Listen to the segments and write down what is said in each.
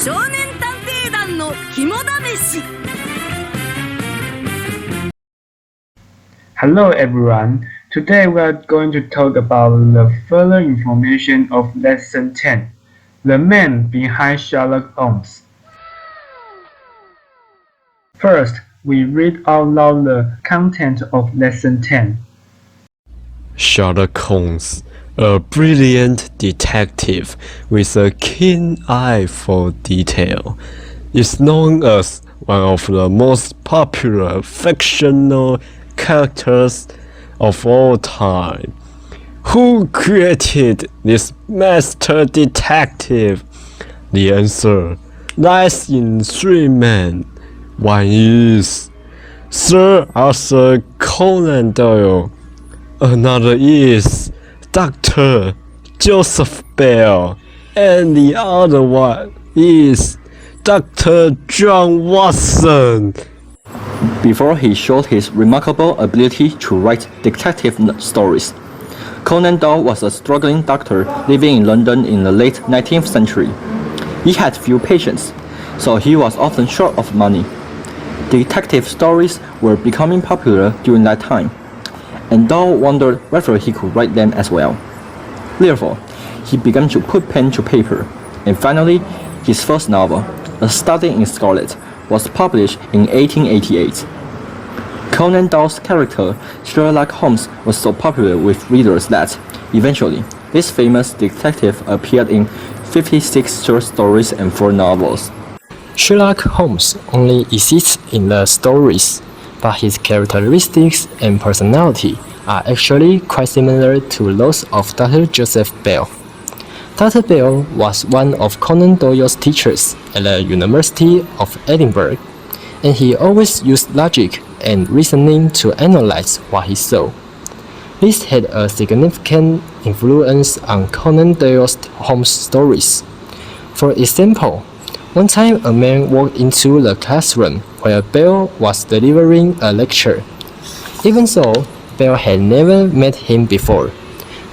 少年探偵団の肝試し。 Hello everyone, today we are going to talk about the further information of Lesson 10, The Man Behind Sherlock Holmes. First, we read out loud the content of Lesson 10. Sherlock Holmes, a brilliant detective with a keen eye for detail, is known as one of the most popular fictional characters of all time. Who created this master detective? The answer lies in three men. One is Sir Arthur Conan Doyle. Another is Dr. Joseph Bell. And the other one is Dr. John Watson. Before he showed his remarkable ability to write detective stories, Conan Doyle was a struggling doctor living in London in the late 19th century. He had few patients, so he was often short of money. Detective stories were becoming popular during that time, and Doyle wondered whether he could write them as well. Therefore, he began to put pen to paper, and finally, his first novel, A Study in Scarlet, was published in 1888. Conan Doyle's character, Sherlock Holmes, was so popular with readers that, eventually, this famous detective appeared in 56 short stories and 4 novels. Sherlock Holmes only exists in the stories, but his characteristics and personality are actually quite similar to those of Dr. Joseph Bell. Dr. Bell was one of Conan Doyle's teachers at the University of Edinburgh, and he always used logic and reasoning to analyze what he saw. This had a significant influence on Conan Doyle's Holmes stories. For example, one time a man walked into the classroom where Bell was delivering a lecture. Even though Bell had never met him before,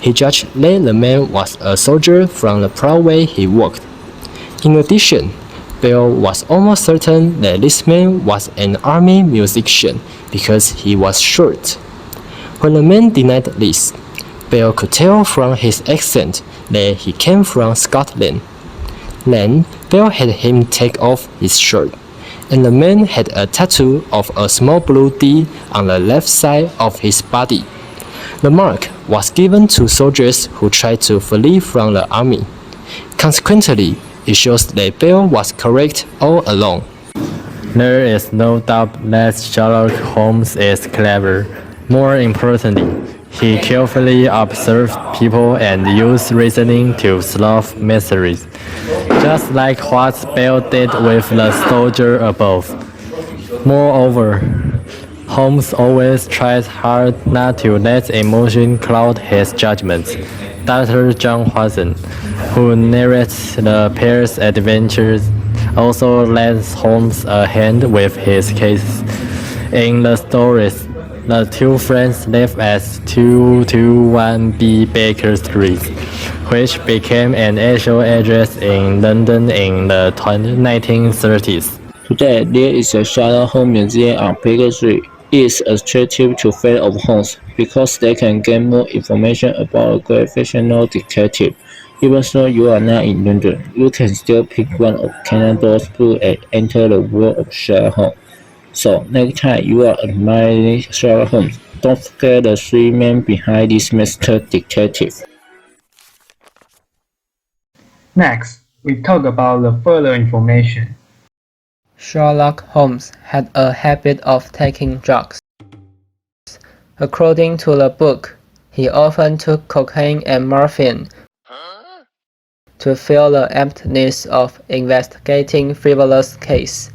he judged that the man was a soldier from the proud way he walked. In addition, Bell was almost certain that this man was an army musician because he was short. When the man denied this, Bell could tell from his accent that he came from Scotland. Then, Bell had him take off his shirt, and the man had a tattoo of a small blue D on the left side of his body. The mark was given to soldiers who tried to flee from the army. Consequently, it shows that Bell was correct all along. There is no doubt that Sherlock Holmes is clever. More importantly, he carefully observed people and used reasoning to solve mysteries, just like what Bell did with the soldier above. Moreover, Holmes always tries hard not to let emotion cloud his judgments. Dr. John Watson, who narrates the pair's adventures, also lends Holmes a hand with his case. In the stories, the two friends live at 221B Baker Street, which became an actual address in London in the 1930s. Today, there is a Sherlock Holmes museum on Baker Street. It is attractive to fans of Holmes because they can gain more information about a great fictional detective. Even though you are not in London, you can still pick one of Conan Doyle's books and enter the world of Sherlock Holmes. So, next time you are admiring Sherlock Holmes, don't forget the three men behind this master detective. Next, we talk about the further information. Sherlock Holmes had a habit of taking drugs. According to the book, he often took cocaine and morphine to fill the emptiness of investigating frivolous cases.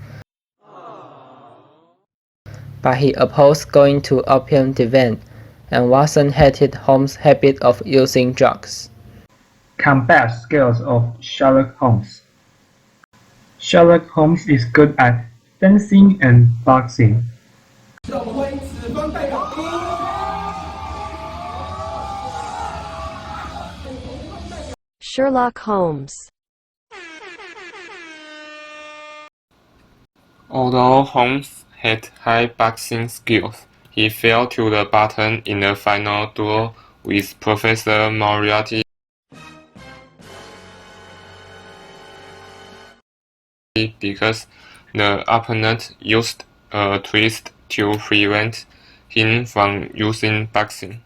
But he opposed going to opium den, and Watson hated Holmes' habit of using drugs. Combat skills of Sherlock Holmes. Sherlock Holmes is good at fencing and boxing. Sherlock Holmes. Although Holmes had high boxing skills, he fell to the bottom in the final duel with Professor Moriarty because the opponent used a twist to prevent him from using boxing.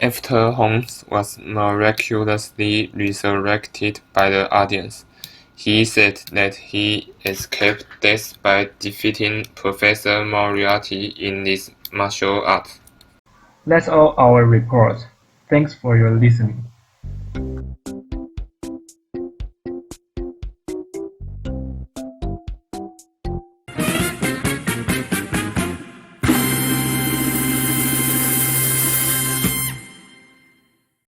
After Holmes was miraculously resurrected by the audience, he said that he escaped death by defeating Professor Moriarty in this martial art. That's all our report. Thanks for your listening.